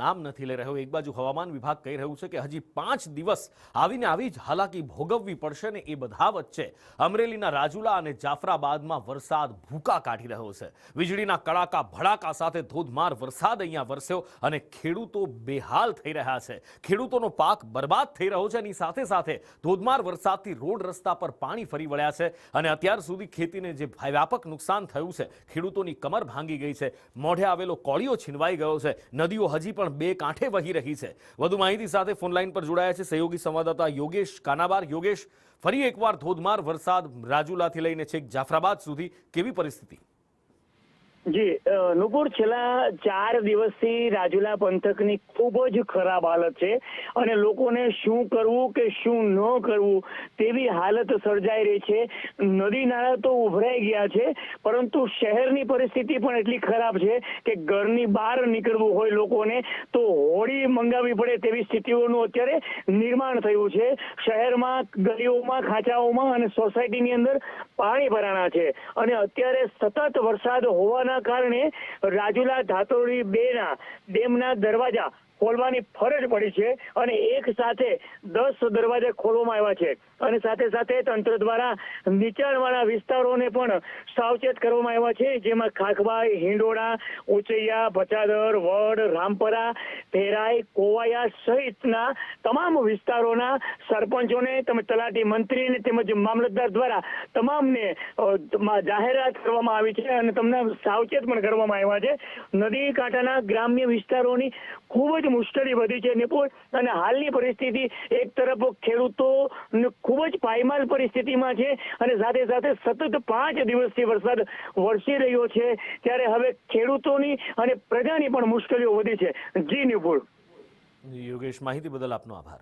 નામ નથી લઈ રહ્યો। એક બાજુ હવામાન વિભાગ કહી રહ્યું છે કે હજી 5 દિવસ આવીને આવી જ હાલાકી ભોગવવી પડશે ને એ બધા વચ્ચે અમરેલીના રાજુલા અને જાફરાબાદમાં વરસાદ ભૂકા કાઢી રહ્યો છે। વીજળીના કડાકા ભડાકા સાથે ધોધમાર વરસાદ અહીંયા વરસ્યો અને ખેડૂતો બેહાલ થઈ રહ્યા છે। ખેડૂતોનો પાક બરબાદ થઈ રહ્યો છે। એની સાથે સાથે ધોધમાર વરસાદથી રોડ રસ્તા પર પાણી ફરી વળ્યા છે અને અત્યાર સુધી ખેતીને જે વ્યાપક નુકસાન થયું છે, ખેડૂતોની કમર ભાંગી ગઈ છે, મોઢે આવેલો કોળિયો છીનવાઈ ગયો છે, નદીઓ હજી પણ બે કાંઠે વહી રહી છે। વધુ માહિતી સાથે ફોનલાઈન પર જોડાયા છે સહયોગી સંવાદદાતા યોગેશ કાનાબાર। યોગેશ, ફરી એકવાર ધોધમાર વરસાદ રાજુલાથી લઈને છેક જાફરાબાદ સુધી કેવી પરિસ્થિતિ? જી નુપુર, છેલ્લા 4 દિવસથી રાજુલા પંથકની ખૂબ જ ખરાબ હાલત છે અને લોકોને શું કરવું કે શું ન કરવું તેવી હાલત સર્જાઈ રહી છે। નદી નાળા તો ઉભરાઈ ગયા છે, પરંતુ શહેરની પરિસ્થિતિ પણ એટલી ખરાબ છે કે ઘરની બહાર નીકળવું હોય લોકોને તો હોડી મંગાવવી પડે તેવી સ્થિતિઓનું અત્યારે નિર્માણ થયું છે। શહેરમાં ગલીઓમાં, ખાંચાઓમાં અને સોસાયટીની અંદર પાણી ભરાણા છે અને અત્યારે સતત વરસાદ હોવાના કારણે રાજુલા ધાતોડી 2 ડેમના દરવાજા ખોલવાની ફરજ પડી છે અને એક સાથે 10 દરવાજા ખોલવામાં આવ્યા છે અને સાથે સાથે તંત્ર દ્વારા નીચાણવાળા વિસ્તારોને પણ સાવચેત કરવામાં આવ્યા છે, જેમાં ખાખબાઈ, હિંડોળા, ઉચૈયા, ભચાદર, વડ, રામપરા, ભેરાઈ, કોવાયા સહિતના તમામ વિસ્તારોના સરપંચોને તલાટી મંત્રી તેમજ મામલતદાર દ્વારા તમામને જાહેરાત કરવામાં આવી છે અને તમને સાવચેત પણ કરવામાં આવ્યા છે। નદી કાંઠાના ગ્રામ્ય વિસ્તારોની ખૂબ જ મુશ્કેલી વધી છે નિપુર, અને હાલની પરિસ્થિતિ એક તરફ ખેડૂતો ખૂબ જ પાયમાલ પરિસ્થિતિમાં છે અને સાથે સાથે સતત 5 દિવસથી વરસાદ વરસી રહ્યો છે, ત્યારે હવે ખેડૂતોની અને પ્રજાની પણ મુશ્કેલીઓ વધી છે। જી નિપુર। યોગેશ, માહિતી બદલ આપનો આભાર।